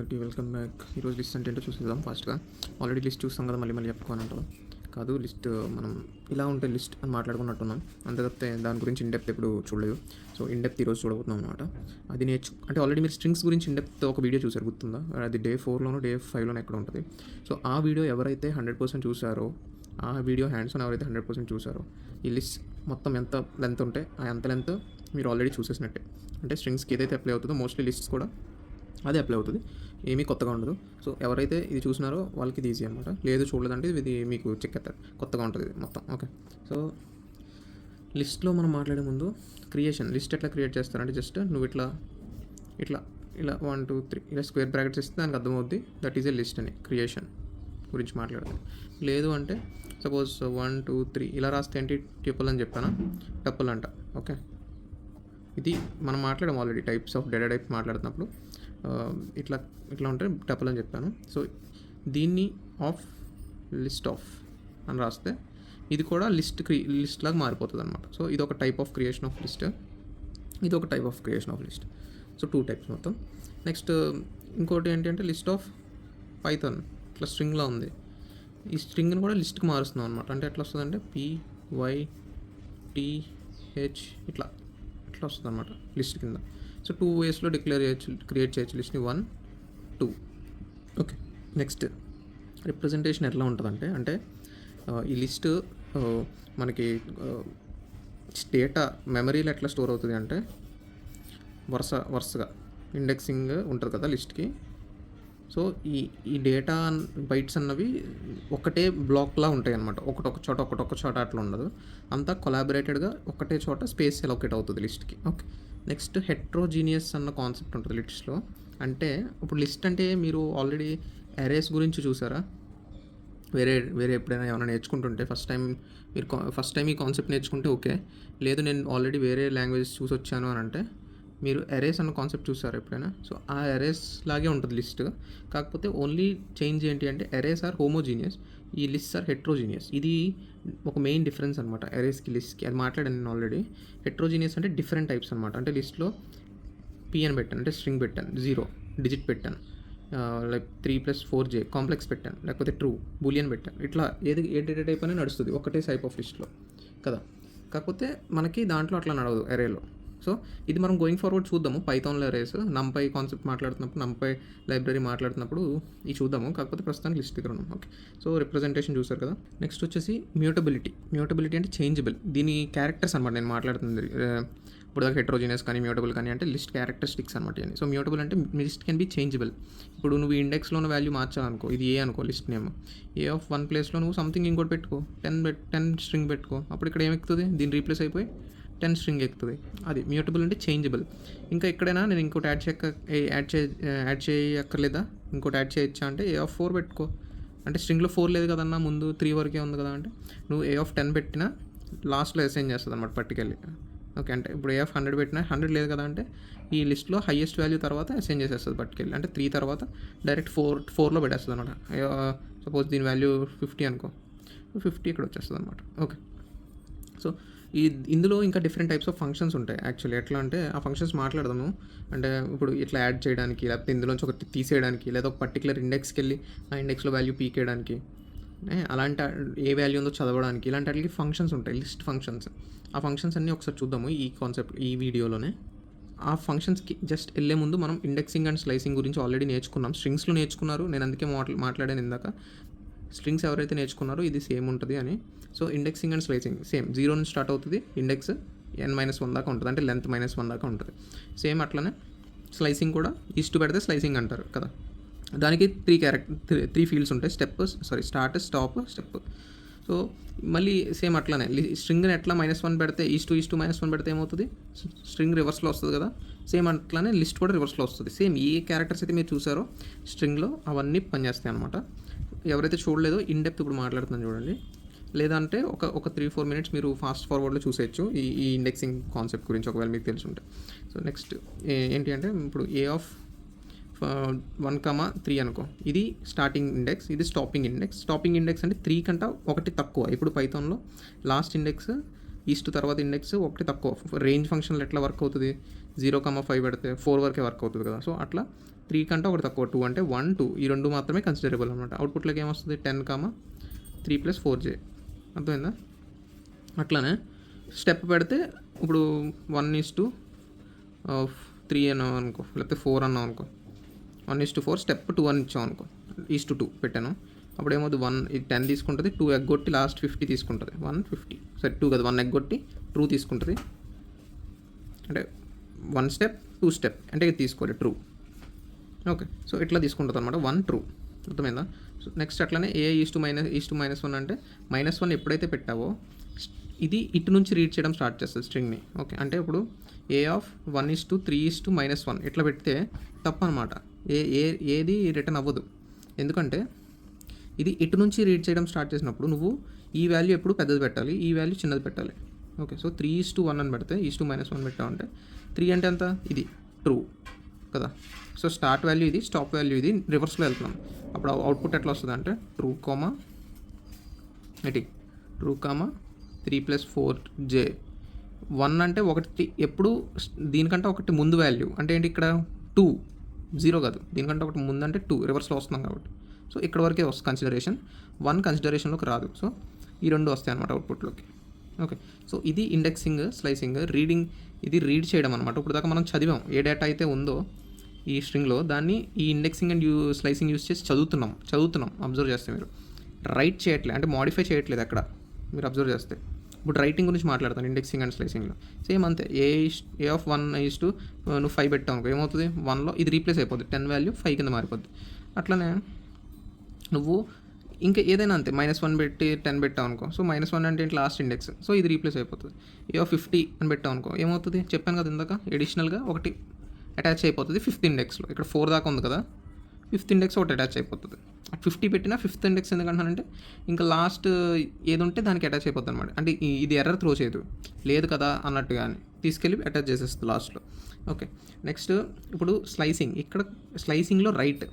Okay, welcome back. ఈరోజు list అంటే ఏంటో చూసేద్దాం ఫాస్ట్గా. ఆల్రెడీ లిస్ట్ చూస్తాం కదా, మళ్ళీ మళ్ళీ చెప్పుకోని అంటాం కాదు. లిస్ట్ మనం ఇలా ఉంటే లిస్ట్ అని మాట్లాడుకున్నట్టున్నాం. అంతే తప్పితే దాని గురించి ఇండెప్త్ ఎప్పుడు చూడలేదు. సో ఇండెప్త్ ఈరోజు చూడబోతున్నాం అనమాట. అది అంటే ఆల్రెడీ మీరు స్ట్రింగ్స్ గురించి ఇండెప్త్ ఒక వీడియో చూసారు, గుర్తుందా? అది Day 4లోనో Day 5లోనో ఎక్కడ ఉంటుంది. సో ఆ వీడియో ఎవరైతే 100% చూసారో, ఆ వీడియో హ్యాండ్స్ ఆన్ ఎవరైతే 100% చూసారో, ఈ లిస్ట్ మొత్తం ఎంత లెంత్ ఉంటే అంత లెంత్ మీరు ఆల్రెడీ చూసేసినట్టే. అంటే స్ట్రింగ్స్కి ఏదైతే అప్లై అవుతుందో మోస్ట్లీ లిస్ట్స్ కూడా అదే అప్లై అవుతుంది, ఏమీ కొత్తగా ఉండదు. సో ఎవరైతే ఇది చూసినారో వాళ్ళకి ఇది ఈజీ అనమాట. లేదు చూడలేదంటే ఇది మీకు చెక్కేస్తారు, కొత్తగా ఉంటుంది ఇది మొత్తం. ఓకే, సో లిస్ట్లో మనం మాట్లాడే ముందు క్రియేషన్, లిస్ట్ ఎట్లా క్రియేట్ చేస్తారంటే జస్ట్ నువ్వు ఇట్లా ఇట్లా ఇలా 1 2 3 ఇలా స్క్వేర్ బ్రాకెట్స్ ఇస్తే దానికి అర్థమవుద్ది దట్ ఈజ్ ఏ లిస్ట్ అని. క్రియేషన్ గురించి మాట్లాడతాను. లేదు అంటే సపోజ్ 1 2 3 ఇలా రాస్తే ఏంటి ట్యూపుల్ అని చెప్పాను, టపుల్ అంట. ఓకే, ఇది మనం మాట్లాడాం already types of data type మాట్లాడుతున్నప్పుడు. ఇట్లా ఇట్లా ఉంటే టపుల్ అని చెప్పాను. సో దీన్ని లిస్ట్ ఆఫ్ అని రాస్తే ఇది కూడా లిస్ట్ లాగా మారిపోతుంది అనమాట. సో ఇది ఒక type of creation of list, ఇది ఒక type of creation of list. So 2 types మొత్తం. నెక్స్ట్ ఇంకోటి ఏంటంటే లిస్ట్ ఆఫ్ పైథాన్ ఇట్లా స్ట్రింగ్లా ఉంది. ఈ స్ట్రింగ్ని కూడా లిస్ట్కి మారుస్తున్నాం అనమాట. అంటే ఎట్లా వస్తుందంటే PYTH ఇట్లా వస్తుంది అనమాట లిస్ట్ కింద. సో 2 వేస్లో క్రియేట్ చేయొచ్చు లిస్ట్ని, 1 2. ఓకే, నెక్స్ట్ రిప్రజెంటేషన్ ఎట్లా ఉంటుందంటే అంటే ఈ లిస్ట్ మనకి డేటా మెమరీలో ఎట్లా స్టోర్ అవుతుంది అంటే వరుసగా ఇండెక్సింగ్ ఉంటుంది కదా లిస్ట్కి. సో ఈ డేటా బైట్స్ అన్నవి ఒకటే బ్లాక్లా ఉంటాయి అనమాట. ఒకటొక చోట అట్లా ఉండదు, అంతా కొలాబరేటెడ్గా ఒకటే చోట స్పేస్ ఎలొకేట్ అవుతుంది లిస్ట్కి. ఓకే, నెక్స్ట్ హెట్రోజీనియస్ అన్న కాన్సెప్ట్ ఉంటుంది లిస్ట్లో. అంటే ఇప్పుడు లిస్ట్ అంటే మీరు ఆల్రెడీ అరేస్ గురించి చూసారా? వేరే ఎప్పుడైనా ఏమైనా నేర్చుకుంటుంటే ఫస్ట్ టైం ఈ కాన్సెప్ట్ నేర్చుకుంటే ఓకే. లేదు నేను ఆల్రెడీ వేరే లాంగ్వేజ్ చూసి వచ్చాను అని అంటే మీరు అరేస్ అన్న కాన్సెప్ట్ చూసారు ఎప్పుడైనా? సో ఆ అరేస్ లాగే ఉంటుంది లిస్ట్, కాకపోతే ఓన్లీ చేంజ్ ఏంటి అంటే అరేస్ ఆర్ హోమోజీనియస్, ఈ లిస్ట్ ఆర్ హెట్రోజీనియస్. ఇది ఒక మెయిన్ డిఫరెన్స్ అనమాట అరేస్కి లిస్ట్కి. అది మాట్లాడాను నేను ఆల్రెడీ. హెట్రోజీనియస్ అంటే డిఫరెంట్ టైప్స్ అనమాట. అంటే లిస్ట్లో P అని పెట్టాను, అంటే స్ట్రింగ్ పెట్టాను, 0 డిజిట్ పెట్టాను, లైక్ 3 + 4J కాంప్లెక్స్ పెట్టాను, లేకపోతే ట్రూ బూలియన్ పెట్టాను. ఇట్లా ఏ డేటా టైప్ అనేది నడుస్తుంది ఒకటే టైప్ ఆఫ్ లిస్ట్లో కదా. కాకపోతే మనకి దాంట్లో అట్లా నడవదు అరేలో. సో ఇది మనం గోయింగ్ ఫార్వర్డ్ చూద్దాము. పైథాన్లో అరేస్, NumPy కాన్సెప్ట్ మాట్లాడుతున్నప్పుడు, NumPy లైబ్రరీ మాట్లాడుతున్నప్పుడు ఇది చూద్దాము. కాకపోతే ప్రస్తుతానికి లిస్ట్ దగ్గర ఉన్నాం. ఓకే, సో రిప్రజెంటేషన్ చూసారు కదా. నెక్స్ట్ వచ్చేసి మ్యూటబిలిటీ అంటే చేంజబుల్. దీని క్యారెక్టర్స్ అనమాట నేను మాట్లాడుతుంది. ఇప్పుడు దాకా హెట్రోజీనియస్ కానీ మ్యూటబుల్ కానీ అంటే లిస్ట్ క్యారెక్టరిస్టిక్స్ అనమాట. సో మ్యూటబుల్ అంటే లిస్ట్ కెన్ బి చేంజబుల్. ఇప్పుడు నువ్వు ఇండెక్స్లో ఉన్న వాల్యూ మార్చాలనుకో, ఇది ఏ అనుకో లిస్ట్ నేమ్, A1 ప్లేస్లో నువ్వు సంథింగ్ ఇంకోటి పెట్టుకో, 10 స్ట్రింగ్ పెట్టుకో. అప్పుడు ఇక్కడ ఏమెక్కుతుంది, దీన్ని రీప్లేస్ అయిపోయి 10 స్ట్రింగ్ ఎక్కుతుంది. అది మ్యూటబుల్ అంటే చేంజబుల్. ఇంకా ఎక్కడైనా నేను ఇంకోటి యాడ్ చేయక్కర్లేదా, ఇంకోటి యాడ్ చేయొచ్చా అంటే A4 పెట్టుకో. అంటే స్ట్రింగ్లో 4 లేదు కదన్నా, ముందు 3 వరకే ఉంది కదా. అంటే నువ్వు A10 పెట్టినా లాస్ట్లో అసైన్ చేస్తుంది అనమాట పర్టికల్లీ. ఓకే, అంటే ఇప్పుడు A100 పెట్టినా 100 లేదు కదా అంటే ఈ లిస్ట్లో హైయెస్ట్ వాల్యూ తర్వాత అసైన్ చేసేస్తుంది పర్టికల్లీ. అంటే 3 తర్వాత డైరెక్ట్ 4లో పెట్టేస్తుంది అనమాట. సపోజ్ దీని వాల్యూ 50 అనుకో, 50 ఇక్కడ వచ్చేస్తుంది అనమాట. ఓకే, సో ఇందులో ఇంకా డిఫరెంట్ టైప్స్ ఆఫ్ ఫంక్షన్స్ ఉంటాయి యాక్చువల్లీ. ఎట్లా అంటే ఆ ఫంక్షన్స్ మాట్లాడదాము. అంటే ఇప్పుడు ఇట్లా యాడ్ చేయడానికి, లేకపోతే ఇందులోంచి ఒకటి తీసేయడానికి, లేదా ఒక పర్టికులర్ ఇండెక్స్కి వెళ్ళి ఆ ఇండెక్స్లో వాల్యూ పీకేయడానికి, అలాంటి ఏ వాల్యూ ఉందో చదవడానికి, ఇలాంటి వాటికి ఫంక్షన్స్ ఉంటాయి, లిస్ట్ ఫంక్షన్స్. ఆ ఫంక్షన్స్ అన్నీ ఒకసారి చూద్దాము ఈ వీడియోలోనే. ఆ ఫంక్షన్స్కి జస్ట్ వెళ్ళే ముందు మనం ఇండెక్సింగ్ అండ్ స్లైసింగ్ గురించి ఆల్రెడీ నేర్చుకున్నాం. స్ట్రింగ్స్లో నేర్చుకున్నారు, నేను అందుకే మాట్లాడాను ఇందాక. స్ట్రింగ్స్ ఎవరైతే నేర్చుకున్నారో ఇది సేమ్ ఉంటుంది అని. So indexing and slicing same, 0 నుంచి స్టార్ట్ అవుతుంది, ఇండెక్స్ n-1 దాకా ఉంటుంది, అంటే లెంత్ -1 దాకా ఉంటుంది. సేమ్ అట్లనే స్లైసింగ్ కూడా ఈస్ట్ పెడితే స్లైసింగ్ అంటారు కదా. దానికి 3 ఫీల్డ్స్ ఉంటాయి, స్టార్ట్, స్టాప్, స్టెప్. సో మళ్ళీ సేమ్ అట్లానే స్ట్రింగ్ని ఎట్లా -1 పెడితే ఈస్ట్ -1 పెడితే ఏమవుతుంది, స్ట్రింగ్ రివర్స్లో వస్తుంది కదా. సేమ్ అట్లానే లిస్ట్ కూడా రివర్స్లో వస్తుంది. సేమ్ ఏ క్యారెక్టర్స్ అయితే మీరు చూసారో స్ట్రింగ్లో అవన్నీ పనిచేస్తాయి అనమాట. ఎవరైతే చూడలేదో ఇన్డెప్త్ ఇప్పుడు మాట్లాడుతున్నాను చూడండి. లేదంటే ఒక 3-4 మినిట్స్ మీరు ఫాస్ట్ ఫార్వర్డ్లో చూసేయచ్చు ఈ ఇండెక్సింగ్ కాన్సెప్ట్ గురించి, ఒకవేళ మీకు తెలుసుంటే. సో నెక్స్ట్ ఏంటి అంటే ఇప్పుడు A1,3 అనుకో, ఇది స్టార్టింగ్ ఇండెక్స్, ఇది స్టాపింగ్ ఇండెక్స్ అంటే 3 కంటే ఒకటి తక్కువ. ఇప్పుడు పైథాన్లో లాస్ట్ ఇండెక్స్ ఈస్ట్ తర్వాత ఇండెక్స్ ఒకటి తక్కువ. రేంజ్ ఫంక్షన్లో ఎట్లా వర్క్ అవుతుంది, 0,5 పెడితే 4 వరకే వర్క్ అవుతుంది కదా. సో అట్లా 3 కంటే ఒకటి తక్కువ 2 అంటే 1 2 ఈ రెండు మాత్రమే కన్సిడరబుల్ అనమాట. అవుట్పుట్లోకి ఏమొస్తుంది 10, 3 + 4j. అర్థమైందా? అట్లానే స్టెప్ పెడితే ఇప్పుడు 1:3 అన్నాం అనుకో, లేకపోతే 4 అన్నాం అనుకో, 1:4 స్టెప్ 2 అని ఇచ్చాం అనుకో, 1:2 పెట్టాను. అప్పుడు ఏమవుతుంది 1 ఇది 10 తీసుకుంటుంది, 2 ఎగ్గొట్టి లాస్ట్ 50 తీసుకుంటుంది, 150 సరే 2 కదా 1 ఎగ్గొట్టి 2 తీసుకుంటుంది. అంటే 1 స్టెప్ 2 స్టెప్ అంటే ఇది తీసుకోవాలి ట్రూ. ఓకే, సో ఇట్లా తీసుకుంటుంది అనమాట 1 ట్రూ. అర్థమైందా? సో నెక్స్ట్ అట్లనే A:-1 అంటే -1 ఎప్పుడైతే పెట్టావో ఇది ఇటు నుంచి రీడ్ చేయడం స్టార్ట్ చేస్తుంది స్ట్రింగ్ని. ఓకే, అంటే ఇప్పుడు A(1:3:-1) ఇట్లా పెడితే తప్పు అనమాట. ఏది రిటర్న్ అవ్వదు. ఎందుకంటే ఇది ఇటు నుంచి రీడ్ చేయడం స్టార్ట్ చేసినప్పుడు నువ్వు ఈ వాల్యూ ఎప్పుడు పెద్దది పెట్టాలి, ఈ వాల్యూ చిన్నది పెట్టాలి. ఓకే, సో 3:1 అని పెడితే (1 పెట్టామంటే 3 అంటే ఎంత, ఇది ట్రూ కదా. సో స్టార్ట్ వాల్యూ ఇది, స్టాప్ వాల్యూ ఇది, రివర్స్లో వెళ్తున్నాం. అప్పుడు అవుట్పుట్ ఎట్లా వస్తుంది అంటే ట్రూ 3 + 4j. 1 అంటే ఒకటి ఎప్పుడు దీనికంటే ఒకటి ముందు వాల్యూ అంటే ఏంటి, ఇక్కడ 2 0 కాదు, దీనికంటే ఒకటి ముందు అంటే 2 రివర్స్లో వస్తున్నాం కాబట్టి. సో ఇక్కడ వరకే వస్తుంది కన్సిడరేషన్, 1 కన్సిడరేషన్లోకి రాదు. సో ఈ రెండు వస్తాయి అనమాట అవుట్పుట్లోకి. ఓకే, సో ఇది ఇండెక్సింగ్, స్లైసింగ్, రీడింగ్. ఇది రీడ్ చేయడం అనమాట. ఇప్పుడు దాకా మనం చదివాం ఏ డేటా అయితే ఉందో ఈ స్ట్రింగ్లో దాన్ని ఈ ఇండెక్సింగ్ అండ్ స్లైసింగ్ యూస్ చేసి చదువుతున్నాం అబ్జర్వ్ చేస్తే మీరు. రైట్ చేయట్లేదు అంటే మాడిఫై చేయట్లేదు అక్కడ మీరు అబ్జర్వ్ చేస్తే. ఇప్పుడు రైటింగ్ గురించి మాట్లాడతాను ఇండెక్సింగ్ అండ్ స్లైసింగ్లో. సేమ్ అంతే, A(1:) నువ్వు 5 పెట్టావు అనుకో, ఏమవుతుంది 1లో ఇది రీప్లేస్ అయిపోద్ది, 10 వాల్యూ 5 కింద మారిపోద్ది. అట్లనే నువ్వు ఇంకా ఏదైనా అంతే, -1 పెట్టి 10 పెట్టావు అనుకో, సో -1 అంటే ఏంటి లాస్ట్ ఇండెక్స్, సో ఇది రీప్లేస్ అయిపోతుంది. A50 అని పెట్టావు అనుకో, ఏమవుతుంది చెప్పాను కదా ఇందాక, ఎడిషనల్గా ఒకటి అటాచ్ అయిపోతుంది 5th ఇండెక్స్లో. ఇక్కడ 4 దాకా ఉంది కదా, 5th ఇండెక్స్ ఒకటి అటాచ్ అయిపోతుంది. 50 పెట్టినా 5th ఇండెక్స్ ఎందుకంటానంటే ఇంకా లాస్ట్ ఏది ఉంటే దానికి అటాచ్ అయిపోతుంది అనమాట. అంటే ఇది ఎర్రర్ త్రో చేయదు, లేదు కదా అన్నట్టుగా అని తీసుకెళ్ళి అటాచ్ చేసేస్తుంది లాస్ట్లో. ఓకే, నెక్స్ట్ ఇప్పుడు స్లైసింగ్. ఇక్కడ స్లైసింగ్లో రైట్,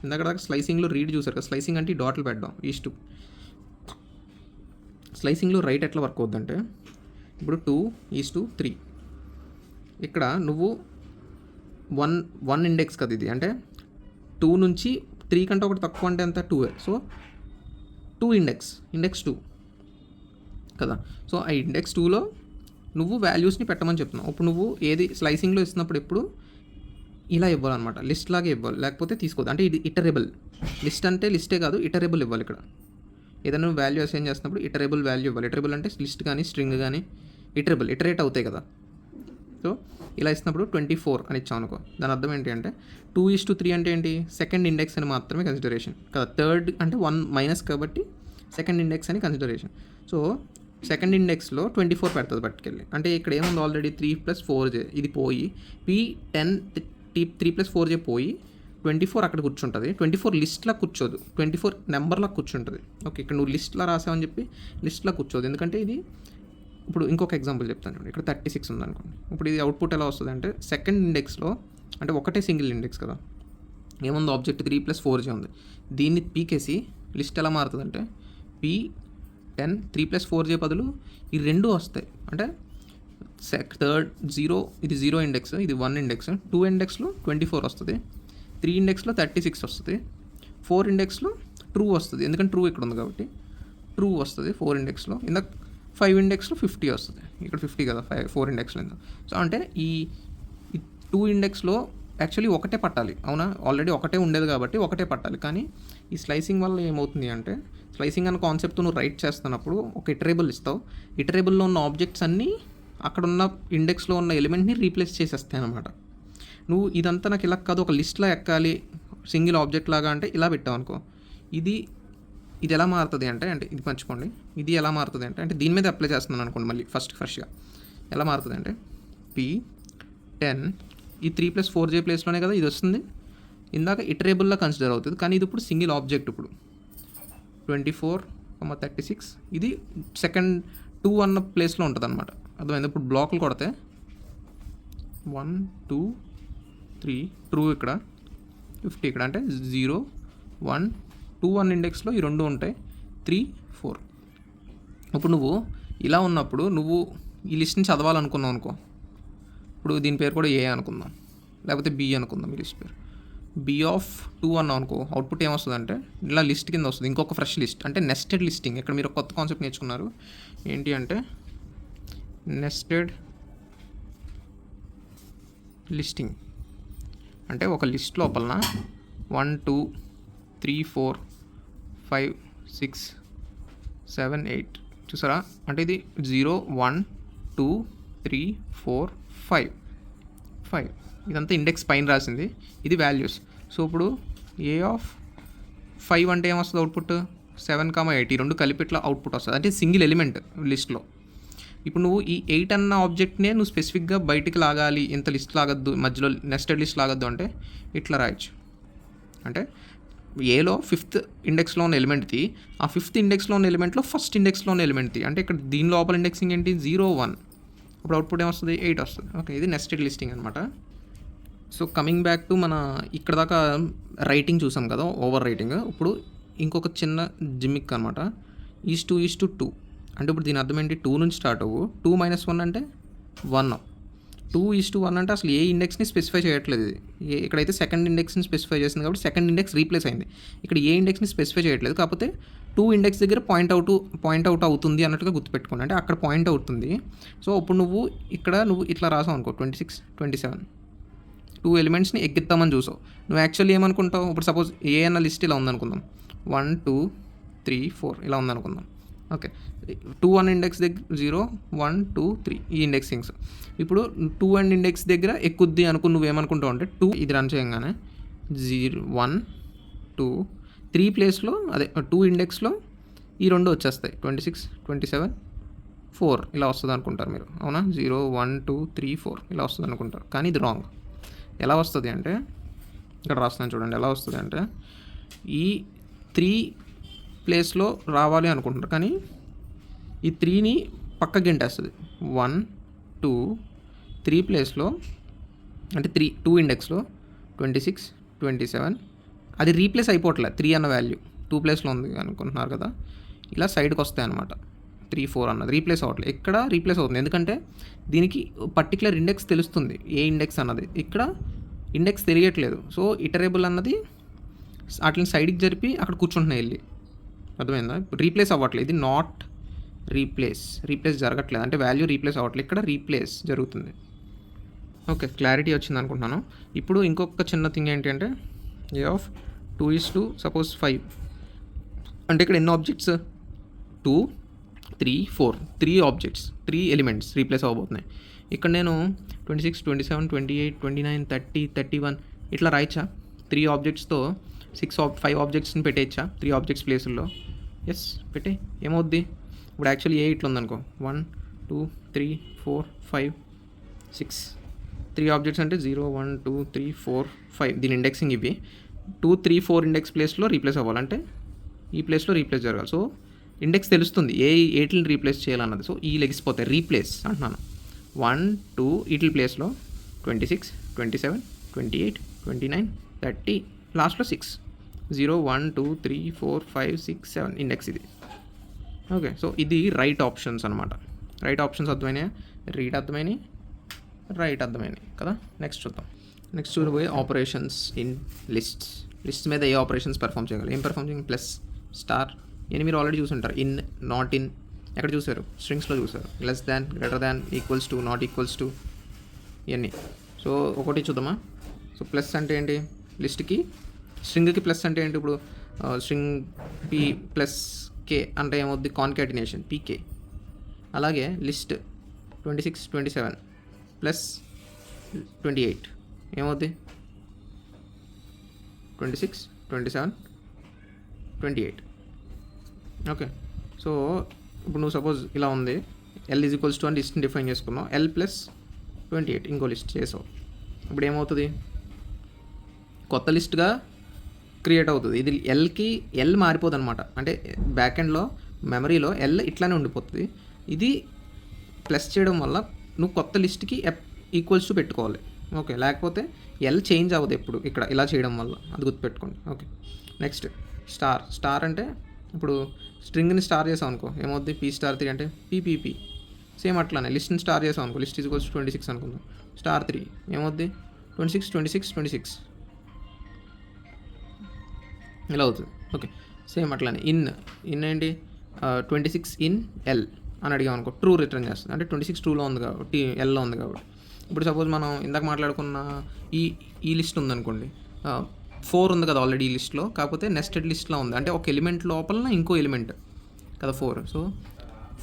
ఇందాక దాకా స్లైసింగ్లో రీడ్ చూసారు కదా, స్లైసింగ్ అంటే డాట్లు పెట్టడం ఈస్ట్. స్లైసింగ్లో రైట్ ఎట్లా వర్క్ అవుద్దంటే ఇప్పుడు 2:3. ఇక్కడ నువ్వు 1 ఇండెక్స్ కదా ఇది, అంటే 2 నుంచి 3 కంటే ఒకటి తక్కువ అంటే ఎంత 2. సో 2 ఇండెక్స్ 2 కదా. సో ఆ ఇండెక్స్ 2లో నువ్వు వాల్యూస్ని పెట్టమని చెప్తున్నావు. ఇప్పుడు నువ్వు ఏది స్లైసింగ్లో ఇస్తున్నప్పుడు ఎప్పుడు ఇలా ఇవ్వాలన్నమాట, లిస్ట్ లాగే ఇవ్వాలి, లేకపోతే తీసుకోవద్దు. అంటే ఇది ఇటరబుల్ లిస్ట్, అంటే లిస్టే కాదు ఇటరబుల్ ఇవ్వాలి. ఇక్కడ ఏదైనా వాల్యూ అసైన్ చేస్తున్నప్పుడు ఇటరబుల్ వాల్యూ ఇవ్వాలి. ఇటరబుల్ అంటే లిస్ట్ కానీ స్ట్రింగ్ కానీ ఇటరేట్ అవుతాయి కదా. సో ఇలా ఇస్తున్నప్పుడు 24 అని ఇచ్చాం అనుకో, దాని అర్థం ఏంటి అంటే 2:3 అంటే ఏంటి, సెకండ్ ఇండెక్స్ అని మాత్రమే కన్సిడరేషన్ కదా. థర్డ్ అంటే 1 మైనస్ కాబట్టి సెకండ్ ఇండెక్స్ అని కన్సిడరేషన్. సో సెకండ్ ఇండెక్స్లో 24 పెడుతుంది పట్టుకెళ్ళి. అంటే ఇక్కడ ఏముంది ఆల్రెడీ 3 + 4j, ఇది పోయి P10 3 + 4j పోయి 24 అక్కడ కూర్చుంటుంది. 24 లిస్ట్లా కూర్చోదు, 24 నెంబర్లా కూర్చుంటుంది. ఓకే, ఇక్కడ నువ్వు లిస్ట్లా రాసావని చెప్పి లిస్ట్లా కూర్చోదు, ఎందుకంటే ఇది. ఇప్పుడు ఇంకొక ఎగ్జాంపుల్ చెప్తాను చూడండి, ఇక్కడ 36 ఉందనుకోండి. ఇప్పుడు ఇది అవుట్పుట్ ఎలా వస్తుంది అంటే సెకండ్ ఇండెక్స్లో, అంటే ఒకటే సింగిల్ ఇండెక్స్ కదా, ఏముంది ఆబ్జెక్ట్ 3 + 4j ఉంది. దీన్ని పీకేసి లిస్ట్ ఎలా మారుతుంది అంటే P10 3 + 4j బదులు ఈ రెండు వస్తాయి. అంటే థర్డ్ 0, ఇది 0 ఇండెక్స్, ఇది 1 ఇండెక్స్. 2 ఇండెక్స్లో 24 వస్తుంది, 3 ఇండెక్స్లో 36 వస్తుంది, 4 ఇండెక్స్లో ట్రూ వస్తుంది, ఎందుకంటే ట్రూ ఇక్కడ ఉంది కాబట్టి ట్రూ వస్తుంది 4 ఇండెక్స్లో. ఇందాక 5 ఇండెక్స్లో 50 వస్తుంది, ఇక్కడ 50 కదా 4 ఇండెక్స్లో. సో అంటే ఈ 2 ఇండెక్స్లో యాక్చువల్లీ ఒకటే పట్టాలి, అవునా, ఆల్రెడీ ఒకటే ఉండేది కాబట్టి ఒకటే పట్టాలి. కానీ ఈ స్లైసింగ్ వల్ల ఏమవుతుంది అంటే, స్లైసింగ్ అనే కాన్సెప్ట్ నువ్వు రైట్ చేస్తున్నప్పుడు ఒక ఇటరేబుల్ ఇస్తావు, ఇటరేబుల్లో ఉన్న ఆబ్జెక్ట్స్ అన్నీ అక్కడ ఉన్న ఇండెక్స్లో ఉన్న ఎలిమెంట్ని రీప్లేస్ చేసేస్తాయి అనమాట. నువ్వు ఇదంతా నాకు ఇలా కాదు, ఒక లిస్ట్లో ఎక్కాలి సింగిల్ ఆబ్జెక్ట్ లాగా అంటే ఇలా పెట్టావు అనుకో, ఇది ఎలా మారుతుంది అంటే ఇది పంచుకోండి, ఇది ఎలా మారుతుంది అంటే దీని మీద అప్లై చేస్తున్నాను అనుకోండి. మళ్ళీ ఫ్రెష్గా ఎలా మారుతుంది అంటే P10 ఈ 3 + 4j ప్లేస్లోనే కదా ఇది వస్తుంది. ఇందాక ఇటరేబుల్లా కన్సిడర్ అవుతుంది, కానీ ఇది ఇప్పుడు సింగిల్ ఆబ్జెక్ట్. ఇప్పుడు 24, 36 ఇది సెకండ్ 2 అన్న ప్లేస్లో ఉంటుంది అనమాట. అర్థమైంది? ఇప్పుడు బ్లాక్లు కొడితే 1 2 3 ట్రూ, ఇక్కడ 50 ఇక్కడ, అంటే 0 1 2 1 ఇండెక్స్లో ఈ రెండు ఉంటాయి, 3 4. ఇప్పుడు నువ్వు ఇలా ఉన్నప్పుడు నువ్వు ఈ లిస్ట్ని చదవాలనుకున్నావు అనుకో, ఇప్పుడు దీని పేరు కూడా A అనుకుందాం, లేకపోతే B అనుకుందాం ఈ లిస్ట్ పేరు. బి ఆఫ్ 2 అన్నాం అనుకో, అవుట్పుట్ ఏమొస్తుందంటే ఇలా లిస్ట్ కింద వస్తుంది, ఇంకొక ఫ్రెష్ లిస్ట్. అంటే నెస్టెడ్ లిస్టింగ్. ఇక్కడ మీరు కొత్త కాన్సెప్ట్ నేర్చుకున్నారు, ఏంటి అంటే నెస్టెడ్ లిస్టింగ్. అంటే ఒక లిస్ట్ లోపలన 1 2 3 4 5 6 7 8 చూసారా, అంటే ఇది 0 1 2 3 4 5 ఇదంతా ఇండెక్స్ పైన రాసింది, ఇది వాల్యూస్. సో ఇప్పుడు ఏ ఆఫ్ 5 అంటే ఏమొస్తుంది అవుట్పుట్, 7, 8 ఈ రెండు కలిపి ఇట్లా అవుట్పుట్ వస్తుంది, అంటే సింగిల్ ఎలిమెంట్ లిస్ట్లో. ఇప్పుడు నువ్వు ఈ 8 అన్న ఆబ్జెక్ట్నే నువ్వు స్పెసిఫిక్గా బయటికి లాగాలి, ఇంత లిస్ట్ లాగద్దు, మధ్యలో నెస్టెడ్ లిస్ట్ లాగద్దు అంటే ఇట్లా రాయొచ్చు. అంటే ఏలో 5th ఇండెక్స్లో ఉన్న ఎలిమెంట్ది, ఆ 5th ఇండెక్స్లో ఉన్న ఎలిమెంట్లో ఫస్ట్ ఇండెక్స్లో ఉన్న ఎలిమెంట్ది. అంటే ఇక్కడ దీని లోపల ఇండెక్సింగ్ ఏంటి 0 1, అప్పుడు అవుట్పుట్ ఏమొస్తుంది 8 వస్తుంది. ఓకే, ఇది నెస్టెడ్ లిస్టింగ్ అనమాట. సో కమింగ్ బ్యాక్ టు మన ఇక్కడ దాకా రైటింగ్ చూసాం కదా, ఓవర్ రైటింగ్. ఇప్పుడు ఇంకొక చిన్న జిమ్మిక్ అనమాట, ఈజ్ టు 2. అంటే ఇప్పుడు దీని అర్థం ఏంటి, 2 నుంచి స్టార్ట్ అవ్వు, 2 - 1 అంటే 1. 2:1 అంటే అసలు ఏ ఇండెక్స్ని స్పెసిఫై చేయట్లేదు ఇది. ఇక్కడైతే సెకండ్ ఇండెక్స్ని స్పెసిఫై చేసింది కాబట్టి సెకండ్ ఇండెక్స్ రీప్లేస్ అయింది. ఇక్కడ ఏ ఇండెక్స్ని స్పెసిఫై చేయట్లేదు, కాకపోతే 2 ఇండెక్స్ దగ్గర పాయింట్ అవుట్ అవుతుంది అన్నట్టుగా గుర్తుపెట్టుకోండి. అంటే అక్కడ పాయింట్ అవుతుంది. సో ఇప్పుడు నువ్వు ఇక్కడ ఇట్లా రాసావు అనుకో, 26 27 2 ఎలిమెంట్స్ని ఎక్కిద్దామని చూసావు. నువ్వు యాక్చువల్లీ ఏమనుకుంటావు, ఇప్పుడు సపోజ్ ఏ అన్న లిస్ట్ ఇలా ఉందనుకుందాం, 1 2 3 4 ఇలా ఉందనుకుందాం. ఓకే, 2 1 ఇండెక్స్ దగ్గర 0 1 2 3 ఈ ఇండెక్సింగ్స్. ఇప్పుడు 2 అండ్ ఇండెక్స్ దగ్గర ఎక్కుద్ది అనుకుని నువ్వేమనుకుంటావు అంటే 2 ఇది రన్ చేయగానే 0 1 2 3 ప్లేస్లో అదే 2 ఇండెక్స్లో ఈ రెండు వచ్చేస్తాయి, 26 27 4 ఇలా వస్తుంది అనుకుంటారు మీరు, అవునా. 0 1 2 3 4 ఇలా వస్తుంది అనుకుంటారు, కానీ ఇది రాంగ్. ఎలా వస్తుంది అంటే ఇక్కడ రాస్తున్నాను చూడండి, ఎలా వస్తుంది అంటే ఈ 3 ప్లేస్లో రావాలి అనుకుంటున్నారు, కానీ ఈ 3ని పక్క గెంటేస్తుంది. 1 2 3 ప్లేస్లో అంటే 2 ఇండెక్స్లో 26 27 అది రీప్లేస్ అయిపోవట్లేదు. 3 అన్న వాల్యూ 2 ప్లేస్లో ఉంది అనుకుంటున్నారు కదా, ఇలా సైడ్కి వస్తాయి అన్నమాట. 3 4 అన్నది రీప్లేస్ అవ్వట్లేదు, ఇక్కడ రీప్లేస్ అవుతుంది. ఎందుకంటే దీనికి పర్టికులర్ ఇండెక్స్ తెలుస్తుంది, ఏ ఇండెక్స్ అన్నది. ఇక్కడ ఇండెక్స్ తెలియట్లేదు. సో ఇటరేబుల్ అన్నది వాటిని సైడ్కి జరిపి అక్కడ కూర్చుంటున్నాయి వెళ్ళి, అర్థమైందా. రీప్లేస్ అవ్వట్లేదు, ఇది నాట్ రీప్లేస్ జరగట్లేదు, అంటే వాల్యూ రీప్లేస్ అవ్వట్లేదు, ఇక్కడ రీప్లేస్ జరుగుతుంది. ఓకే, క్లారిటీ వచ్చింది అనుకుంటున్నాను. ఇప్పుడు ఇంకొక చిన్న థింగ్ ఏంటి అంటే ఏ ఆఫ్ 2:2 సపోజ్ 5 అంటే ఇక్కడ ఎన్ని ఆబ్జెక్ట్స్ 2 3 4 3 ఆబ్జెక్ట్స్ 3 ఎలిమెంట్స్ రీప్లేస్ అవ్వబోతున్నాయి. ఇక్కడ నేను 26 27 28 29 30 31 ఇట్లా రాయచ్చా, 3 ఆబ్జెక్ట్స్తో 5 ఆబ్జెక్ట్స్ని పెట్టేయచ్చా 3 ఆబ్జెక్ట్స్ ప్లేసుల్లో. ఎస్, పెట్టే, ఏమవుద్ది. ఇప్పుడు యాక్చువల్లీ ఏ ఇట్లా ఉందనుకో, 1 2 3 4 5 6 3 ఆబ్జెక్ట్స్ అంటే 0 1 2 3 4 5 దీని ఇండెక్సింగ్ ఇవి. 2 3 4 ఇండెక్స్ ప్లేస్లో రీప్లేస్ అవ్వాలంటే ఈ ప్లేస్లో రీప్లేస్ జరగాలి. సో ఇండెక్స్ తెలుస్తుంది ఏటిని రీప్లేస్ చేయాలన్నది. సో ఈ లెగిసిపోతాయి, రీప్లేస్ అంటున్నాను. 1 2 వీటి ప్లేస్లో 26 27 28 29 30 లాస్ట్లో 6 0 1 2 3 4 5 6 7 ఇండెక్స్ ఇది. ఓకే, సో ఇది రైట్ ఆప్షన్స్ అనమాట. రైట్ ఆప్షన్స్ అర్థమైనాయా, రీడ్ అర్థమైనాయి, రైట్ అర్థమైనాయి కదా. నెక్స్ట్ చూద్దాం. నెక్స్ట్ చూడబోయే ఆపరేషన్స్ ఇన్ లిస్ట్స్ మీద ఏ ఆపరేషన్స్ పెర్ఫామ్ చేయగలరు. ఏం పెర్ఫామ్ చేయాలి, ప్లస్ స్టార్ ఇవన్నీ మీరు ఆల్రెడీ చూసుంటారు. ఇన్ నాట్ ఇన్ ఎక్కడ చూసారు, స్ట్రింగ్స్లో చూసారు. Less than, greater than, equals to, not equals to ఇవన్నీ. సో ఒకటి చూద్దామా. సో ప్లస్ అంటే ఏంటి, లిస్ట్కి స్ట్రింగ్కి ప్లస్ అంటే ఏంటి, ఇప్పుడు స్ట్రింగ్ పి ప్లస్ కే అంటే ఏమవుద్ది, కాన్కాటినేషన్ పీకే. అలాగే లిస్ట్ 26 27 ప్లస్ 28 ఏమవుద్ది, 26 27 28. ఓకే, సో ఇప్పుడు నువ్వు సపోజ్ ఇలా ఉంది, ఎల్ ఈజ్ ఈక్వల్స్ టు అని లిస్ట్ని డిఫైన్ చేసుకున్నావు, ఎల్ ప్లస్ 28 ఇంకో లిస్ట్ చేసావు. ఇప్పుడు ఏమవుతుంది, కొత్త లిస్ట్గా క్రియేట్ అవుతుంది. ఇది ఎల్ మారిపోదు అనమాట. అంటే బ్యాక్ ఎండ్లో మెమరీలో ఎల్ ఇట్లానే ఉండిపోతుంది. ఇది ప్లస్ చేయడం వల్ల నువ్వు కొత్త లిస్ట్కి ఈక్వల్స్ టు పెట్టుకోవాలి. ఓకే, లేకపోతే ఎల్ చేంజ్ అవ్వదు ఎప్పుడు ఇక్కడ ఇలా చేయడం వల్ల, అది గుర్తుపెట్టుకోండి. ఓకే, నెక్స్ట్ స్టార్ అంటే ఇప్పుడు స్ట్రింగ్ని స్టార్ చేసాం అనుకో ఏమవుద్ది, P*3 అంటే పీపీపీ. సేమ్ అట్లానే లిస్ట్ని స్టార్ చేసాం అనుకో, లిస్ట్ ఈజ్ ఈక్వల్స్ 26 అనుకుందాం, స్టార్ 3 ఏమవుద్ది, 26 26 26 ఇలా అవుతుంది. ఓకే, సేమ్ అట్లానే ఇన్ ఏంటి 26 ఇన్ ఎల్ అని అడిగాం అనుకో, ట్రూ రిటర్న్ చేస్తుంది. అంటే 26 ట్రూలో ఉంది కాబట్టి, ఎల్లో ఉంది కాబట్టి. ఇప్పుడు సపోజ్ మనం ఇందాక మాట్లాడుకున్న ఈ లిస్ట్ ఉందనుకోండి, 4 ఉంది కదా ఆల్రెడీ ఈ లిస్ట్లో, కాకపోతే నెస్టెడ్ లిస్ట్లో ఉంది. అంటే ఒక ఎలిమెంట్ లోపల ఇంకో ఎలిమెంట్ కదా 4. సో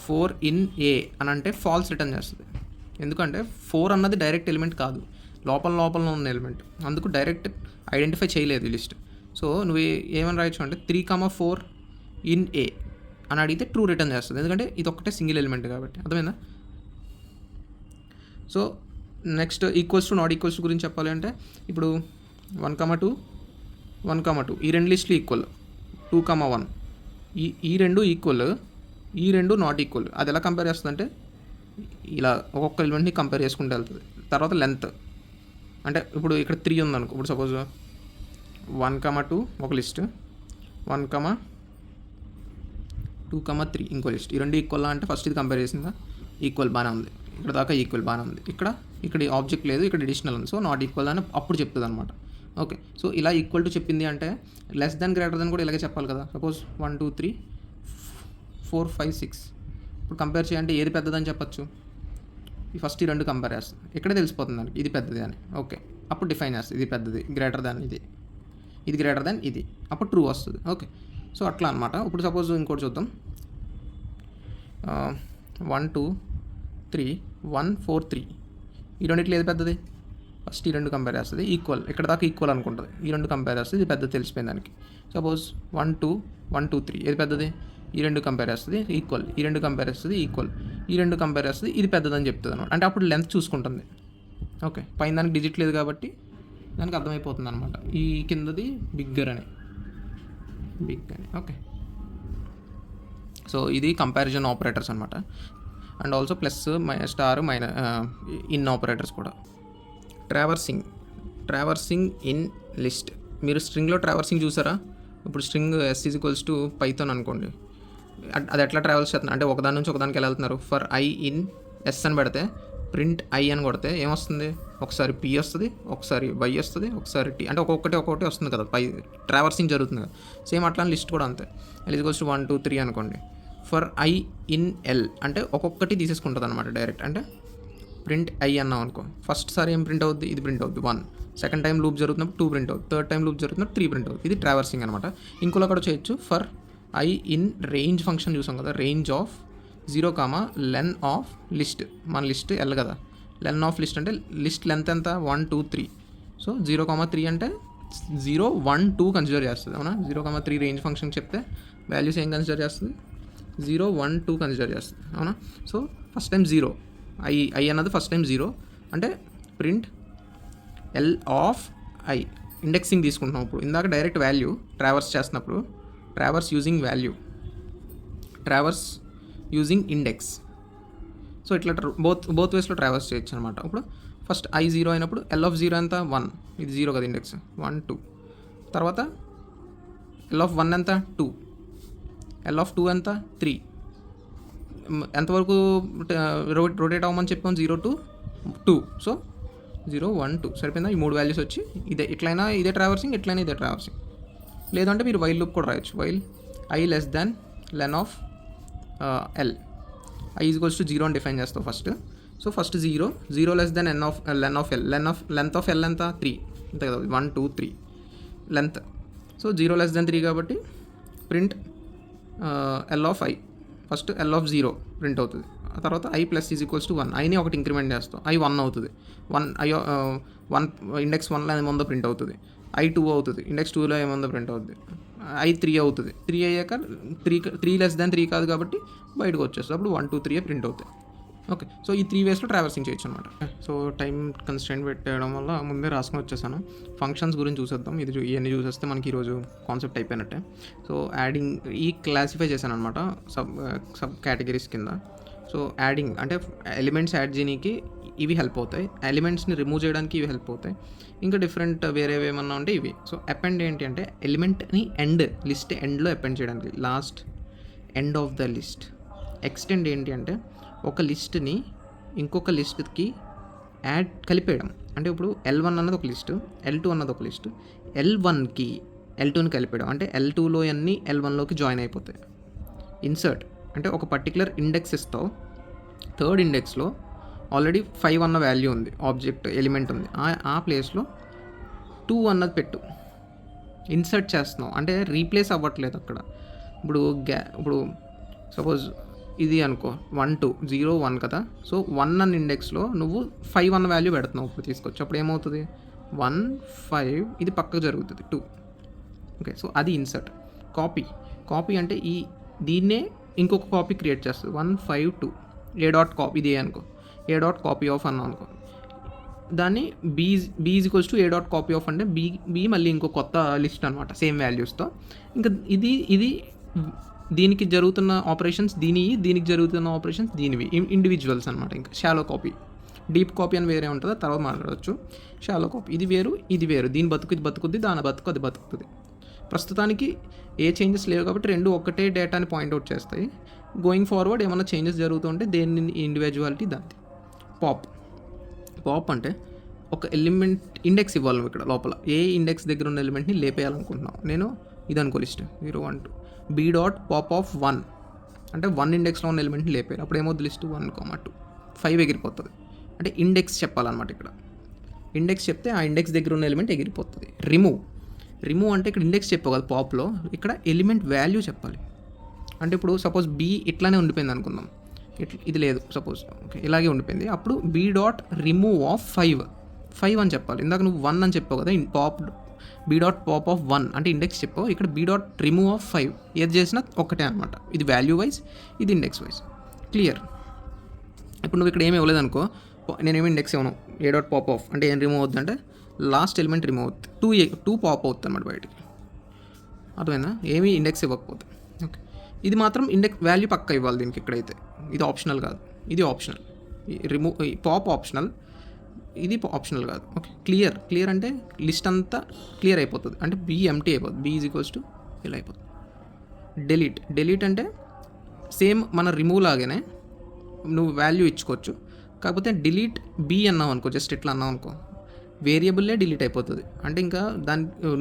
4 ఇన్ ఏ అని అంటే ఫాల్స్ రిటర్న్ చేస్తుంది. ఎందుకంటే 4 అన్నది డైరెక్ట్ ఎలిమెంట్ కాదు, లోపల ఉన్న ఎలిమెంట్. అందుకు డైరెక్ట్ ఐడెంటిఫై చేయలేదు ఈ లిస్ట్. సో నువ్వు ఏమని రాయొచ్చు అంటే 3,4 ఇన్ ఏ అని అడిగితే ట్రూ రిటర్న్ చేస్తుంది, ఎందుకంటే ఇది ఒక్కటే సింగిల్ ఎలిమెంట్ కాబట్టి. అర్థమైందా? So next equals to not equals గురించి చెప్పాలి అంటే, ఇప్పుడు 1,2 1,2 ఈ రెండు లిస్టులు ఈక్వల్, 2,1 ఈ రెండు ఈక్వల్, ఈ రెండు నాట్ ఈక్వల్. అది ఎలా కంపేర్ చేస్తుంది అంటే ఇలా ఒక్కొక్క ఎలిమెంట్ని కంపేర్ చేసుకుంటూ వెళ్తుంది. తర్వాత లెంత్ అంటే ఇప్పుడు ఇక్కడ 3 ఉందనుకో, ఇప్పుడు సపోజ్ 1,2 ఒక లిస్ట్, 1,2,3 ఇంకో లిస్ట్. ఈ రెండు ఈక్వల్ అంటే ఫస్ట్ ఇది కంపేర్ చేసిందా, ఈక్వల్ బాగానే ఉంది, ఇక్కడ దాకా ఈక్వల్ బాగానే ఉంది, ఇక్కడ ఆబ్జెక్ట్ లేదు, ఇక్కడ అడిషనల్ ఉంది, సో నాట్ ఈక్వల్ అని అప్పుడు చెప్తుంది అనమాట. ఓకే, సో ఇలా ఈక్వల్ టు చెప్పింది అంటే లెస్ దాన్ గ్రేటర్ దాన్ కూడా ఇలాగే చెప్పాలి కదా. సపోజ్ 1 2 3 4 5 6 ఇప్పుడు కంపేర్ చేయాలంటే ఏది పెద్దదని చెప్పచ్చు, ఈ ఫస్ట్ ఈ రెండు కంపేర్ చేస్తుంది, ఇక్కడే తెలిసిపోతుంది దానికి ఇది పెద్దది అని. ఓకే, అప్పుడు డిఫైన్ చేస్తుంది ఇది పెద్దది, గ్రేటర్ దాన్ ఇది గ్రేటర్ దాన్ ఇది, అప్పుడు ట్రూ వస్తుంది. ఓకే, సో అట్లా అనమాట. ఇప్పుడు సపోజ్ ఇంకోటి చూద్దాం, 1 2 3 1 4 3 ఈ రెండిట్లో ఏది పెద్దది, ఫస్ట్ ఈ రెండు కంపేర్ చేస్తుంది, ఈక్వల్ ఇక్కడ దాకా ఈక్వల్ అనుకుంటుంది, ఈ రెండు కంపేర్ చేస్తుంది, ఇది పెద్దది తెలిసిపోయింది దానికి. సపోజ్ 1 2 3 ఏది పెద్దది, ఈ రెండు కంపేర్ చేస్తుంది, ఈక్వల్, ఈ రెండు కంపేర్ చేస్తుంది, ఈక్వల్, ఈ రెండు కంపేర్ చేస్తుంది, ఇది పెద్దదని చెప్తుంది అనమాట. అంటే అప్పుడు లెంత్ చూసుకుంటుంది. ఓకే, పైన దానికి డిజిట్ లేదు కాబట్టి దానికి అర్థమైపోతుంది అనమాట, ఈ కిందది బిగ్ అని. ఓకే, సో ఇది కంపారిజన్ ఆపరేటర్స్ అనమాట. And also plus star in operators కూడా. Traversing in list. మీరు స్ట్రింగ్లో ట్రావర్సింగ్ చూసారా? ఇప్పుడు స్ట్రింగ్ s = పైథాన్ అనుకోండి, అది ఎట్లా ట్రావెల్స్ చేస్తున్నారు అంటే ఒకదాని నుంచి ఒకదానికి ఎలా వెళ్తున్నారు. ఫర్ i ఇన్ s అని పెడితే ప్రింట్ i అని కొడితే ఏమొస్తుంది, ఒకసారి p వస్తుంది, ఒకసారి y వస్తుంది, ఒకసారి t, అంటే ఒక్కొక్కటి వస్తుంది కదా, ట్రావర్సింగ్ జరుగుతుంది కదా. సేమ్ అట్లా లిస్ట్ కూడా అంతే. l = 1 2 3 అనుకోండి, ఫర్ i ఇన్ l అంటే ఒక్కొక్కటి తీసేసుకుంటుంది అనమాట డైరెక్ట్. అంటే ప్రింట్ i అన్నాం అనుకో, ఫస్ట్ సారి ఏం ప్రింట్ అవుద్ది, ఇది ప్రింట్ అవుద్ది 1, సెకండ్ టైం లూప్ జరుగుతున్నప్పుడు 2 ప్రింట్ అవుతుంది, థర్డ్ టైం లూప్ జరుగుతున్నప్పుడు 3 ప్రింట్ అవుతుంది. ఇది ట్రావర్సింగ్ అనమాట. ఇంకోలా కూడా చేయొచ్చు, for i in range function చూసాం కదా, రేంజ్ ఆఫ్ 0, లెన్ ఆఫ్ లిస్ట్. మన లిస్ట్ l కదా, లెన్ ఆఫ్ లిస్ట్ అంటే లిస్ట్ లెంత్ ఎంత 1 2 3. సో 0, 3 అంటే 0 1 2 కన్సిడర్ చేస్తుంది, అవునా. 0, 3 రేంజ్ ఫంక్షన్ చెప్తే వాల్యూస్ ఏం కన్సిడర్ చేస్తుంది, 0 1 2 కన్సిడర్ చేస్తుంది, అవునా. సో ఫస్ట్ టైం 0, i అన్నది ఫస్ట్ టైం 0 అంటే print l of i. Indexing తీసుకుంటున్నాం ఇప్పుడు, ఇందాక డైరెక్ట్ వాల్యూ ట్రావర్స్ చేస్తున్నప్పుడు ట్రావర్స్ యూజింగ్ ఇండెక్స్. సో ఇట్లా బోత్ వేస్లో ట్రావర్స్ చేయొచ్చు అనమాట. ఇప్పుడు ఫస్ట్ i 0 అయినప్పుడు l ఆఫ్ 0 ఎంత 1, ఇది 0 కదా ఇండెక్స్ 1 2. తర్వాత l ఆఫ్ 1 ఎంత 2, l ఆఫ్ 2 ఎంత 3. ఎంతవరకు రొటేట్ అవ్వమని చెప్పాం, 0 to 2. సో 0 1 2 సరిపోయిందా. ఈ 3 వాల్యూస్ వచ్చి ఇట్లయినా ఇదే ట్రావర్సింగ్, ఇట్లయినా ఇదే ట్రావర్సింగ్. లేదంటే మీరు వైల్ లూప్ కూడా రాయొచ్చు, while i less than len of l, i = 0 అని డిఫైన్ చేస్తావు first. So first 0 less than len of l, length of l ఎంత 3 అంతే కదా, 1 2 3 లెంత్. సో 0 లెస్ దాన్ 3 కాబట్టి print l of i, first l of 0 print అవుతుంది, ఆ తర్వాత i plus = 1. iని ఒకటి ఇంక్రిమెంట్ చేస్తాం, i 1 అవుతుంది, 1 ఇండెక్స్ 1లో ఏముందో ప్రింట్ అవుతుంది, i 2 అవుతుంది, ఇండెక్స్ 2లో ఏముందో ప్రింట్ అవుతుంది, i 3 అవుతుంది. 3 అయ్యాక 3 లెస్ దాన్ 3 కాదు కాబట్టి బయటకు వచ్చేస్తుంది, అప్పుడు 1 2 3 ప్రింట్ అవుతాయి. ఓకే, సో ఈ 3 వేస్లో ట్రావర్సింగ్ చేయొచ్చు అనమాట. సో టైం కన్స్ట్రెయింట్ పెట్టడం వల్ల ముందే రాసుకొని వచ్చేసాను. ఫంక్షన్స్ గురించి చూసేద్దాం, ఇవన్నీ చూసేస్తే మనకి ఈరోజు కాన్సెప్ట్ అయిపోయినట్టే. సో యాడింగ్ క్లాసిఫై చేశాను అనమాట సబ్ కేటగిరీస్ కింద. సో యాడింగ్ అంటే ఎలిమెంట్స్ యాడ్ చేయడానికి ఇవి హెల్ప్ అవుతాయి, ఎలిమెంట్స్ని రిమూవ్ చేయడానికి ఇవి హెల్ప్ అవుతాయి, ఇంకా డిఫరెంట్ వేరేవి ఏమన్నా ఉంటే ఇవి. సో అపెండ్ ఏంటి అంటే ఎలిమెంట్ని లిస్ట్ ఎండ్లో అపెండ్ చేయడానికి, last end of the list. Extend ఏంటి అంటే ఒక లిస్ట్ని ఇంకొక లిస్ట్కి కలిపేయడం. అంటే ఇప్పుడు L1 అన్నది ఒక లిస్టు, L2 అన్నది ఒక లిస్టు, L1కి L2ని కలిపాడు అంటే L2లో అన్నీ L1లోకి జాయిన్ అయిపోతాయి. ఇన్సర్ట్ అంటే ఒక పర్టికులర్ ఇండెక్స్ ఇస్తావు, థర్డ్ ఇండెక్స్లో ఆల్రెడీ 5 అన్న వాల్యూ ఉంది, ఆబ్జెక్ట్ ఎలిమెంట్ ఉంది, ఆ ప్లేస్లో 2 అన్నది పెట్టు. ఇన్సర్ట్ చేస్తున్నావు అంటే రీప్లేస్ అవ్వట్లేదు అక్కడ. ఇప్పుడు సపోజ్ ఇది అనుకో 1 2 0 1 కదా. సో 1 అన్న ఇండెక్స్లో నువ్వు 5 అన్న వాల్యూ పెడుతున్నావు. ఇప్పుడు తీసుకొచ్చి అప్పుడు ఏమవుతుంది 1 5 ఇది పక్కకు జరుగుతుంది 2. ఓకే, సో అది ఇన్సర్ట్. కాపీ అంటే దీన్నే ఇంకొక కాపీ క్రియేట్ చేస్తుంది. 1 5 2 ఏ డాట్ కాపీ, ఇది అనుకో ఏ డాట్ కాపీ ఆఫ్ అన్నాం అనుకో, దాన్ని B is equals to A dot copy of అంటే బీ మళ్ళీ ఇంకో కొత్త లిస్ట్ అనమాట సేమ్ వాల్యూస్తో. ఇంకా ఇది దీనికి జరుగుతున్న ఆపరేషన్స్ దీనికి జరుగుతున్న ఆపరేషన్స్ దీనివి ఇండివిజువల్స్ అనమాట. ఇంకా షాలో కాపీ, డీప్ కాపీ అని వేరే ఉంటుందో తర్వాత మాట్లాడవచ్చు. షాలో కాపీ ఇది వేరు, దీని బతుకు ఇది బతుకుద్ది, దాని బతుకు అది బతుకుతుంది. ప్రస్తుతానికి ఏ చేంజెస్ లేవు కాబట్టి రెండు ఒక్కటే డేటాని పాయింట్అవుట్ చేస్తాయి. గోయింగ్ ఫార్వర్డ్ ఏమైనా చేంజెస్ జరుగుతుంటే దేని ఇండివిజువాలిటీ దాన్ని. పాప్ అంటే ఒక ఎలిమెంట్ ఇండెక్స్ ఇవ్వాలి ఇక్కడ లోపల. ఏ ఇండెక్స్ దగ్గర ఉన్న ఎలిమెంట్ని లేపేయాలనుకుంటున్నాం. నేను ఇది అనుకో list 0 1 2 B dot pop of 1 అంటే 1 ఇండెక్స్లో ఉన్న ఎలిమెంట్ని లేపేయాలి. అప్పుడు ఏమవుతుంది లిస్ట్ 1 2 5 ఎగిరిపోతుంది. అంటే ఇండెక్స్ చెప్పాలన్నమాట. ఇక్కడ ఇండెక్స్ చెప్తే ఆ ఇండెక్స్ దగ్గర ఉన్న ఎలిమెంట్ ఎగిరిపోతుంది. రిమూవ్ అంటే ఇక్కడ ఇండెక్స్ చెప్పావు కదా పాప్లో, ఇక్కడ ఎలిమెంట్ వాల్యూ చెప్పాలి. అంటే ఇప్పుడు సపోజ్ బీ ఇట్లానే ఉండిపోయింది అనుకుందాం, ఇది లేదు సపోజ్, ఓకే ఇలాగే ఉండిపోయింది. అప్పుడు బీ డాట్ రిమూవ్ ఆఫ్ 5 అని చెప్పాలి. ఇందాక నువ్వు 1 అని చెప్పావు కదా, బీ డాట్ పాప్ ఆఫ్ 1 అంటే ఇండెక్స్ చెప్పావు. ఇక్కడ బీ డాట్ రిమూవ్ ఆఫ్ 5 ఏది చేసినా ఒకటే అనమాట. ఇది వాల్యూ వైజ్, ఇది ఇండెక్స్ వైజ్. క్లియర్. ఇప్పుడు నువ్వు ఇక్కడ ఏమి ఇవ్వలేదు అనుకో, నేనేమి ఇండెక్స్ ఇవ్వను. ఏ డాట్ పాప్ ఆఫ్ అంటే ఏం రిమూవ్ అవుతుంది అంటే లాస్ట్ ఎలిమెంట్ రిమూవ్ అవుతుంది, 2 పాప్ అవుతుంది అనమాట బయటికి. అర్థమైందా? ఏమీ ఇండెక్స్ ఇవ్వకపోతే. ఓకే, ఇది మాత్రం ఇండెక్స్ వాల్యూ పక్క ఇవ్వాలి దీనికి. ఇక్కడైతే ఇది ఆప్షనల్ కాదు, ఇది ఆప్షనల్. పాప్ ఆప్షనల్, ఇది ఆప్షనల్ కాదు. ఓకే, క్లియర్ అంటే లిస్ట్ అంతా క్లియర్ అయిపోతుంది. అంటే బీ ఎంటీ అయిపోతుంది. బీ ఈజ్ ఈక్వల్స్ టు ఇలా అయిపోతుంది. డెలీట్ అంటే సేమ్ మన రిమూవ్ లాగానే నువ్వు వాల్యూ ఇచ్చుకోవచ్చు. కాకపోతే డిలీట్ బీ అన్నావు అనుకో, జస్ట్ ఇట్లా అన్నావు అనుకో, వేరియబుల్లే డిలీట్ అయిపోతుంది. అంటే ఇంకా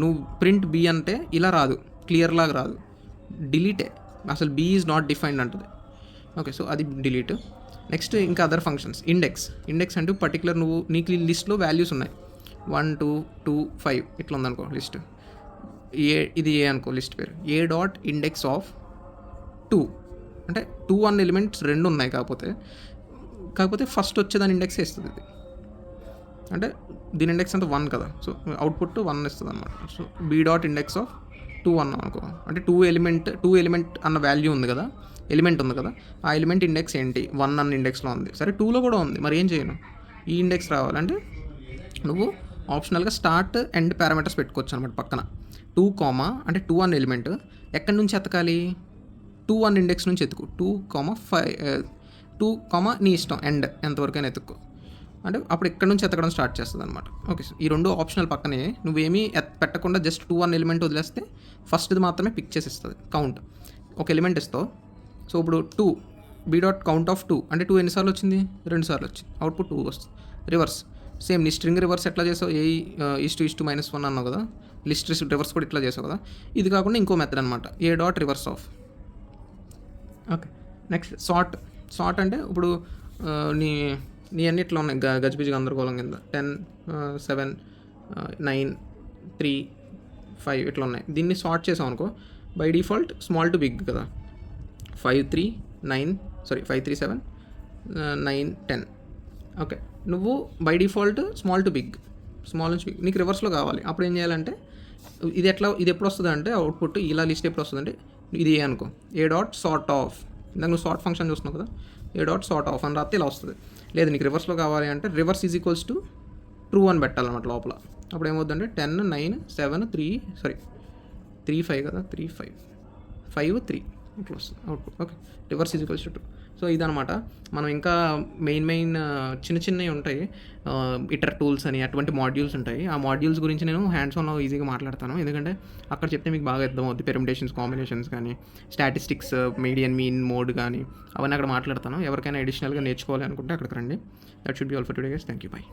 నువ్వు ప్రింట్ బీ అంటే ఇలా రాదు, క్లియర్ లాగా రాదు, డిలీటే. అసలు బీ ఈజ్ నాట్ డిఫైన్డ్ అంటుంది. ఓకే, సో అది డిలీట్. నెక్స్ట్ ఇంకా అదర్ ఫంక్షన్స్. ఇండెక్స్ అంటే పర్టికులర్ నీకు లిస్ట్లో వాల్యూస్ ఉన్నాయి 1 2 2 5 ఇట్లా ఉందనుకో లిస్ట్. ఇది ఏ అనుకో లిస్ట్ పేరు, ఏ డాట్ ఇండెక్స్ ఆఫ్ 2 అంటే 2 1 ఎలిమెంట్స్ రెండు ఉన్నాయి. కాకపోతే ఫస్ట్ వచ్చేదాని ఇండెక్స్ ఇస్తుంది ఇది. అంటే దీని ఇండెక్స్ అంతా 1 కదా, సో అవుట్పుట్ 1 ఇస్తుంది అనమాట. So B dot index of 2 అన్నాం అనుకో, అంటే 2 ఎలిమెంట్ అన్న వాల్యూ ఉంది కదా, ఎలిమెంట్ ఉంది కదా, ఆ ఎలిమెంట్ ఇండెక్స్ ఏంటి 1 అన్న ఇండెక్స్లో ఉంది. సరే 2లో కూడా ఉంది, మరి ఏం చేయను, ఈ ఇండెక్స్ రావాలంటే నువ్వు ఆప్షనల్గా స్టార్ట్ ఎండ్ పారామీటర్స్ పెట్టుకోవచ్చు అనమాట పక్కన. 2 అంటే 2 అన్న ఎలిమెంట్ ఎక్కడి నుంచి ఎతకాలి, 2 1 ఇండెక్స్ నుంచి ఎత్తుకు. 2 5 2 నీ ఇష్టం, ఎండ్ ఎంతవరకైనా ఎత్తుక్కో. అంటే అప్పుడు ఇక్కడ నుంచి ఎతకడం స్టార్ట్ చేస్తుంది అనమాట. ఓకే, ఈ రెండు ఆప్షనల్ పక్కనే నువ్వేమీ పెట్టకుండా జస్ట్ 2 1 ఎలిమెంట్ వదిలేస్తే ఫస్ట్ది మాత్రమే పిక్ చేసి ఇస్తుంది. కౌంట్ ఒక ఎలిమెంట్ ఇస్తావు. సో ఇప్పుడు 2 బీ డాట్ కౌంట్ ఆఫ్ 2 అంటే 2 ఎన్నిసార్లు వచ్చింది, 2 సార్లు వచ్చింది, అవుట్పుట్ 2 వస్తుంది. రివర్స్ సేమ్, నీ స్ట్రింగ్ రివర్స్ ఎట్లా చేసావు, ఏ ఈస్టు -1 అన్నావు కదా, లిస్ట్ రివర్స్ కూడా ఇట్లా చేసావు కదా. ఇది కాకుండా ఇంకో మెథడ్ అనమాట, a dot reverse of. Okay, next sort అంటే ఇప్పుడు నీ అన్ని ఇట్లా ఉన్నాయి గజిబిజి గందరగోళం కింద 10 7 9 3 5 ఇట్లా ఉన్నాయి. దీన్ని సార్ట్ చేసాం అనుకో, by default small to big కదా, 5 3 7 9 10. ఓకే, నువ్వు బై డిఫాల్ట్ స్మాల్ నుంచి బిగ్, నీకు రివర్స్లో కావాలి. అప్పుడు ఏం చేయాలంటే ఇది ఎప్పుడు వస్తుంది అంటే అవుట్పుట్ ఇలా లిస్ట్ ఎప్పుడు వస్తుంది అంటే ఇది ఏ అనుకో, ఏ డాట్ సార్ట్ ఆఫ్. ఇందాక నువ్వు సార్ట్ ఫంక్షన్ చూస్తున్నావు కదా, ఏ డాట్ సార్ట్ ఆఫ్ అని రాస్తే ఇలా వస్తుంది. లేదు నీకు రివర్స్లో కావాలి అంటే reverse is equals to true అని పెట్టాలన్నమాట లోపల. అప్పుడు ఏమవుతుందంటే 10 9 7 3 5 కదా, 3 5 3 ఇట్లా వస్తుంది output. Okay, reverse is equals to 2. So ఇదనమాట. మనం ఇంకా మెయిన్ చిన్నవి ఉంటాయి, ఇటర్ టూల్స్ అని అటువంటి మాడ్యూల్స్ ఉంటాయి. ఆ మాడ్యూల్స్ గురించి నేను హ్యాండ్స్ ఆన్లో ఈజీగా మాట్లాడతాను, ఎందుకంటే అక్కడ చెప్తే మీకు బాగా అర్థమవుతుంది. పెర్మిటేషన్స్, కాంబినేషన్స్ కానీ, స్టాటిస్టిక్స్, మీడియన్, మీన్, మోడ్ కానీ అవన్నీ అక్కడ మాట్లాడతాను. ఎవరికైనా అడిషనల్గా నేర్చుకోవాలి అనుకుంటే అక్కడికి రండి. That should be all for today guys. Thank you, by.